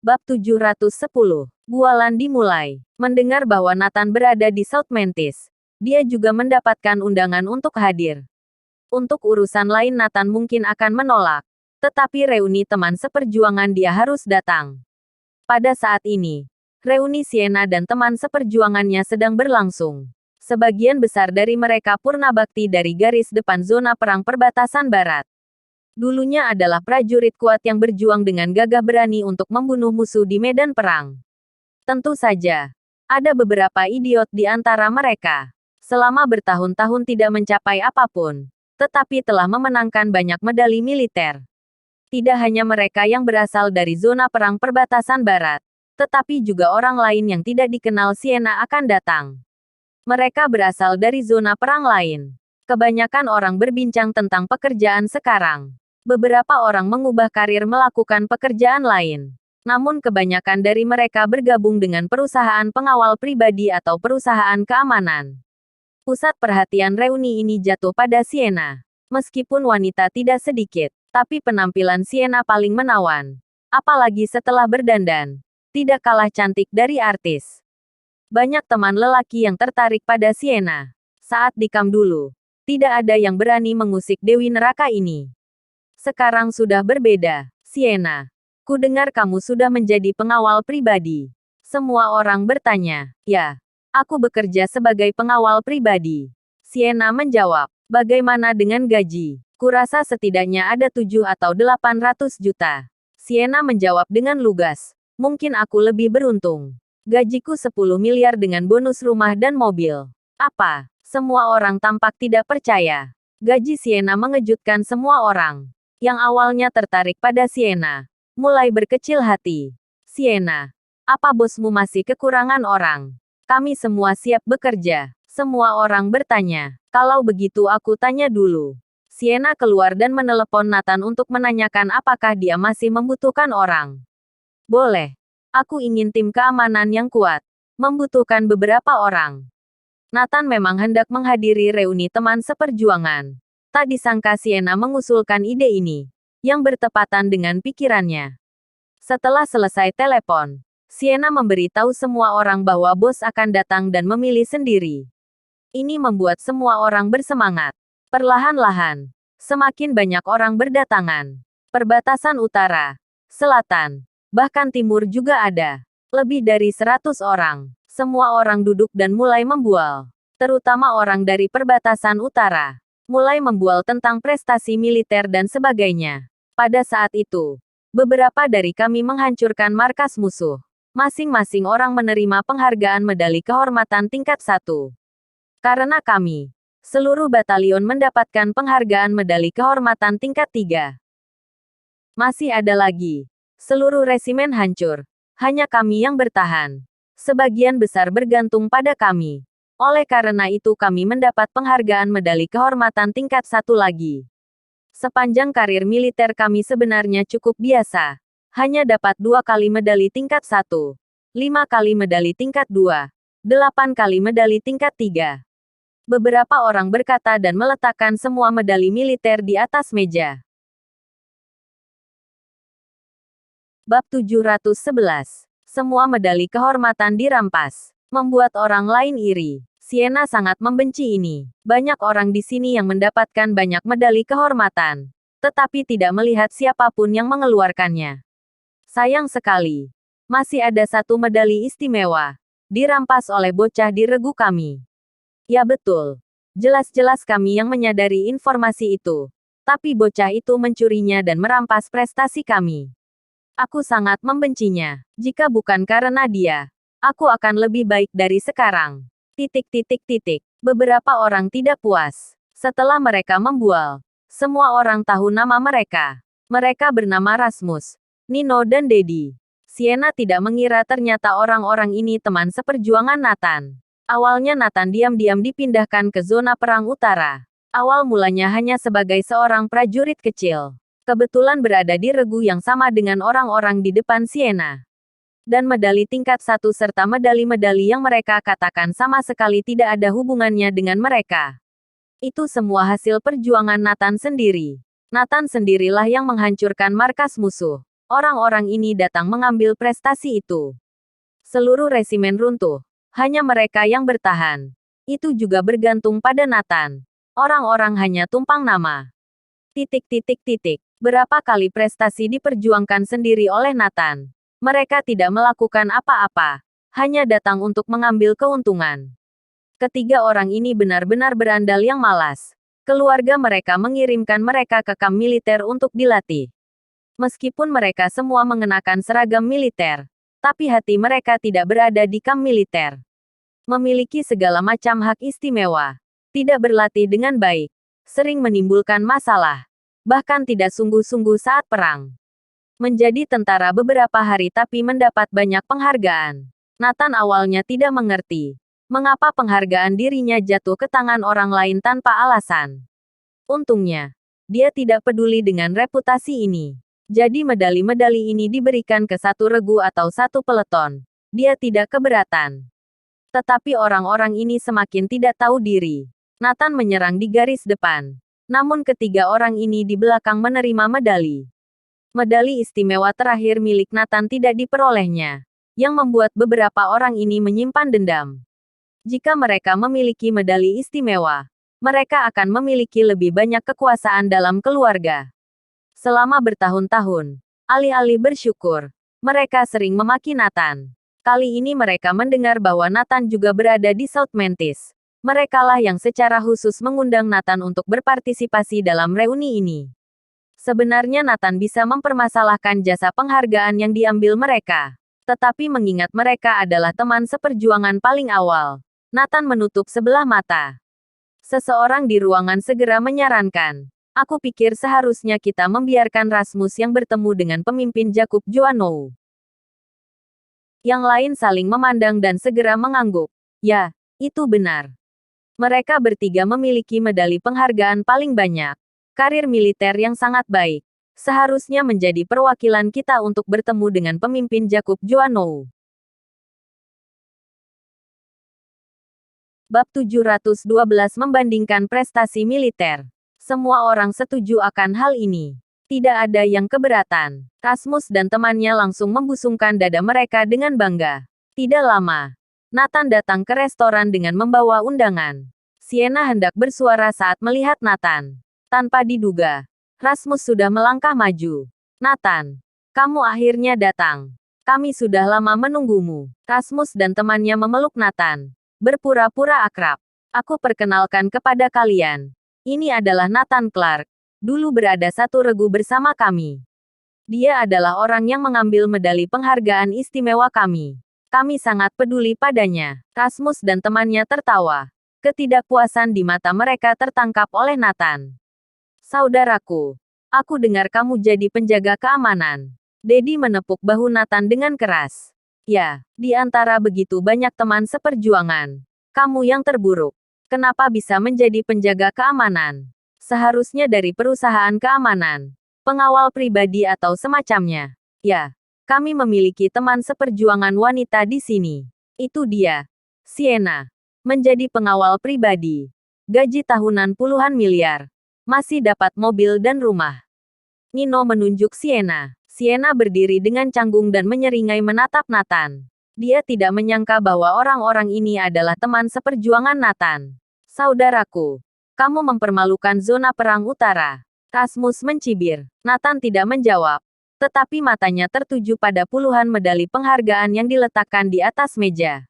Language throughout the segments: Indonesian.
Bab 710. Bualan dimulai. Mendengar bahwa Nathan berada di South Mantis, dia juga mendapatkan undangan untuk hadir. Untuk urusan lain Nathan mungkin akan menolak. Tetapi reuni teman seperjuangan dia harus datang. Pada saat ini, reuni Sienna dan teman seperjuangannya sedang berlangsung. Sebagian besar dari mereka purna bakti dari garis depan zona perang perbatasan barat. Dulunya adalah prajurit kuat yang berjuang dengan gagah berani untuk membunuh musuh di medan perang. Tentu saja, ada beberapa idiot di antara mereka. Selama bertahun-tahun tidak mencapai apapun, tetapi telah memenangkan banyak medali militer. Tidak hanya mereka yang berasal dari zona perang perbatasan barat, tetapi juga orang lain yang tidak dikenal Sienna akan datang. Mereka berasal dari zona perang lain. Kebanyakan orang berbincang tentang pekerjaan sekarang. Beberapa orang mengubah karir melakukan pekerjaan lain. Namun kebanyakan dari mereka bergabung dengan perusahaan pengawal pribadi atau perusahaan keamanan. Pusat perhatian reuni ini jatuh pada Sienna. Meskipun wanita tidak sedikit, tapi penampilan Sienna paling menawan. Apalagi setelah berdandan. Tidak kalah cantik dari artis. Banyak teman lelaki yang tertarik pada Sienna. Saat di kamp dulu, tidak ada yang berani mengusik Dewi Neraka ini. Sekarang sudah berbeda. Sienna, ku dengar kamu sudah menjadi pengawal pribadi. Semua orang bertanya. Ya, aku bekerja sebagai pengawal pribadi. Sienna menjawab. Bagaimana dengan gaji? Kurasa setidaknya ada 7 atau 800 juta. Sienna menjawab dengan lugas. Mungkin aku lebih beruntung. Gajiku 10 miliar dengan bonus rumah dan mobil. Apa? Semua orang tampak tidak percaya. Gaji Sienna mengejutkan semua orang. Yang awalnya tertarik pada Sienna, mulai berkecil hati. Sienna, apa bosmu masih kekurangan orang? Kami semua siap bekerja. Semua orang bertanya. Kalau begitu aku tanya dulu. Sienna keluar dan menelepon Nathan untuk menanyakan apakah dia masih membutuhkan orang. Boleh. Aku ingin tim keamanan yang kuat. Membutuhkan beberapa orang. Nathan memang hendak menghadiri reuni teman seperjuangan. Tak disangka Sienna mengusulkan ide ini, yang bertepatan dengan pikirannya. Setelah selesai telepon, Sienna memberitahu semua orang bahwa bos akan datang dan memilih sendiri. Ini membuat semua orang bersemangat. Perlahan-lahan, semakin banyak orang berdatangan. Perbatasan utara, selatan, bahkan timur juga ada. Lebih dari 100 orang. Semua orang duduk dan mulai membual. Terutama orang dari perbatasan utara. Mulai membual tentang prestasi militer dan sebagainya. Pada saat itu, beberapa dari kami menghancurkan markas musuh. Masing-masing orang menerima penghargaan medali kehormatan tingkat 1. Karena kami, seluruh batalion mendapatkan penghargaan medali kehormatan tingkat 3. Masih ada lagi. Seluruh resimen hancur. Hanya kami yang bertahan. Sebagian besar bergantung pada kami. Oleh karena itu kami mendapat penghargaan medali kehormatan tingkat 1 lagi. Sepanjang karir militer kami sebenarnya cukup biasa. Hanya dapat 2 kali medali tingkat 1, 5 kali medali tingkat 2, 8 kali medali tingkat 3. Beberapa orang berkata dan meletakkan semua medali militer di atas meja. Bab 711. Semua medali kehormatan dirampas. Membuat orang lain iri. Sienna sangat membenci ini. Banyak orang di sini yang mendapatkan banyak medali kehormatan. Tetapi tidak melihat siapapun yang mengeluarkannya. Sayang sekali. Masih ada 1 medali istimewa. Dirampas oleh bocah di regu kami. Ya betul. Jelas-jelas kami yang menyadari informasi itu. Tapi bocah itu mencurinya dan merampas prestasi kami. Aku sangat membencinya. Jika bukan karena dia, aku akan lebih baik dari sekarang. Beberapa orang tidak puas. Setelah mereka membual, semua orang tahu nama mereka. Mereka bernama Rasmus, Nino dan Dedi. Sienna tidak mengira ternyata orang-orang ini teman seperjuangan Nathan. Awalnya Nathan diam-diam dipindahkan ke zona perang utara. Awal mulanya hanya sebagai seorang prajurit kecil. Kebetulan berada di regu yang sama dengan orang-orang di depan Sienna. Dan medali tingkat 1 serta medali-medali yang mereka katakan sama sekali tidak ada hubungannya dengan mereka. Itu semua hasil perjuangan Nathan sendiri. Nathan sendirilah yang menghancurkan markas musuh. orang-orang ini datang mengambil prestasi itu. Seluruh resimen runtuh. Hanya mereka yang bertahan. Itu juga bergantung pada Nathan. Orang-orang hanya tumpang nama. Berapa kali prestasi diperjuangkan sendiri oleh Nathan. Mereka tidak melakukan apa-apa. Hanya datang untuk mengambil keuntungan. Ketiga orang ini benar-benar berandal yang malas. Keluarga mereka mengirimkan mereka ke kamp militer untuk dilatih. Meskipun mereka semua mengenakan seragam militer, tapi hati mereka tidak berada di kamp militer. Memiliki segala macam hak istimewa. Tidak berlatih dengan baik. Sering menimbulkan masalah. Bahkan tidak sungguh-sungguh saat perang. Menjadi tentara beberapa hari tapi mendapat banyak penghargaan. Nathan awalnya tidak mengerti mengapa penghargaan dirinya jatuh ke tangan orang lain tanpa alasan. Untungnya, dia tidak peduli dengan reputasi ini. Jadi medali-medali ini diberikan ke satu regu atau satu peleton. Dia tidak keberatan. Tetapi orang-orang ini semakin tidak tahu diri. Nathan menyerang di garis depan. Namun ketiga orang ini di belakang menerima medali. Medali istimewa terakhir milik Nathan tidak diperolehnya. Yang membuat beberapa orang ini menyimpan dendam. Jika mereka memiliki medali istimewa, mereka akan memiliki lebih banyak kekuasaan dalam keluarga. Selama bertahun-tahun, alih-alih bersyukur, mereka sering memaki Nathan. Kali ini mereka mendengar bahwa Nathan juga berada di South Mantis. Merekalah yang secara khusus mengundang Nathan untuk berpartisipasi dalam reuni ini. Sebenarnya Nathan bisa mempermasalahkan jasa penghargaan yang diambil mereka. Tetapi mengingat mereka adalah teman seperjuangan paling awal, Nathan menutup sebelah mata. Seseorang di ruangan segera menyarankan, "Aku pikir seharusnya kita membiarkan Rasmus yang bertemu dengan pemimpin Jakub Joannou." Yang lain saling memandang dan segera mengangguk. Ya, itu benar. Mereka bertiga memiliki medali penghargaan paling banyak. Karir militer yang sangat baik. Seharusnya menjadi perwakilan kita untuk bertemu dengan pemimpin Jakub Joannou. Bab 712 membandingkan prestasi militer. Semua orang setuju akan hal ini. Tidak ada yang keberatan. Rasmus dan temannya langsung membusungkan dada mereka dengan bangga. Tidak lama, Nathan datang ke restoran dengan membawa undangan. Sienna hendak bersuara saat melihat Nathan. Tanpa diduga, Rasmus sudah melangkah maju. "Nathan, kamu akhirnya datang. Kami sudah lama menunggumu." Rasmus dan temannya memeluk Nathan. Berpura-pura akrab. "Aku perkenalkan kepada kalian. Ini adalah Nathan Clark. Dulu berada satu regu bersama kami. Dia adalah orang yang mengambil medali penghargaan istimewa kami. Kami sangat peduli padanya." Rasmus dan temannya tertawa. Ketidakpuasan di mata mereka tertangkap oleh Nathan. "Saudaraku, aku dengar kamu jadi penjaga keamanan." Dedi menepuk bahu Nathan dengan keras. "Ya, di antara begitu banyak teman seperjuangan, kamu yang terburuk. Kenapa bisa menjadi penjaga keamanan? Seharusnya dari perusahaan keamanan, pengawal pribadi atau semacamnya." "Ya, kami memiliki teman seperjuangan wanita di sini. Itu dia, Sienna. Menjadi pengawal pribadi. Gaji tahunan puluhan miliar. Masih dapat mobil dan rumah." Nino menunjuk Sienna. Sienna berdiri dengan canggung dan menyeringai menatap Nathan. Dia tidak menyangka bahwa orang-orang ini adalah teman seperjuangan Nathan. "Saudaraku, kamu mempermalukan zona perang utara." Rasmus mencibir. Nathan tidak menjawab. Tetapi matanya tertuju pada puluhan medali penghargaan yang diletakkan di atas meja.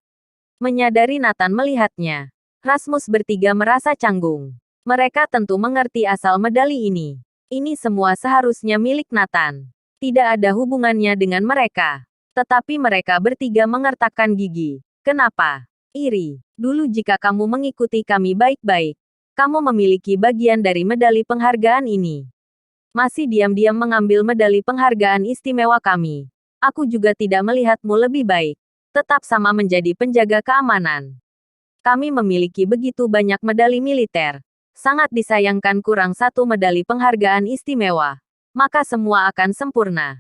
Menyadari Nathan melihatnya, Rasmus bertiga merasa canggung. Mereka tentu mengerti asal medali ini. Ini semua seharusnya milik Nathan. Tidak ada hubungannya dengan mereka. Tetapi mereka bertiga mengertakkan gigi. "Kenapa? Iri. Dulu jika kamu mengikuti kami baik-baik, kamu memiliki bagian dari medali penghargaan ini. Masih diam-diam mengambil medali penghargaan istimewa kami. Aku juga tidak melihatmu lebih baik. Tetap sama menjadi penjaga keamanan. Kami memiliki begitu banyak medali militer. Sangat disayangkan kurang satu medali penghargaan istimewa. Maka semua akan sempurna."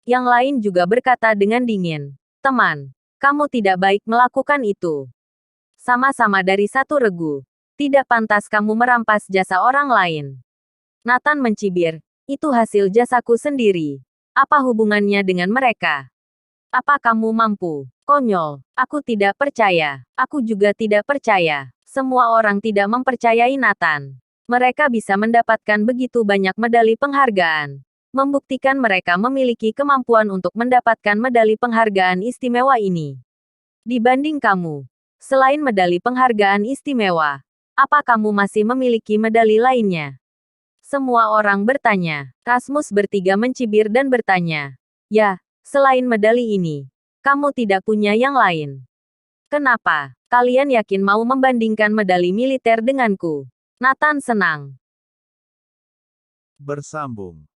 Yang lain juga berkata dengan dingin. "Teman, kamu tidak baik melakukan itu. Sama-sama dari satu regu. Tidak pantas kamu merampas jasa orang lain." Nathan mencibir. Itu hasil jasaku sendiri. Apa hubungannya dengan mereka? Apa kamu mampu? Konyol. Aku tidak percaya. Aku juga tidak percaya. Semua orang tidak mempercayai Nathan. Mereka bisa mendapatkan begitu banyak medali penghargaan. Membuktikan mereka memiliki kemampuan untuk mendapatkan medali penghargaan istimewa ini. Dibanding kamu. Selain medali penghargaan istimewa, apa kamu masih memiliki medali lainnya? Semua orang bertanya. Rasmus bertiga mencibir dan bertanya. Ya, selain medali ini, kamu tidak punya yang lain. Kenapa? Kalian yakin mau membandingkan medali militer denganku? Nathan senang. Bersambung.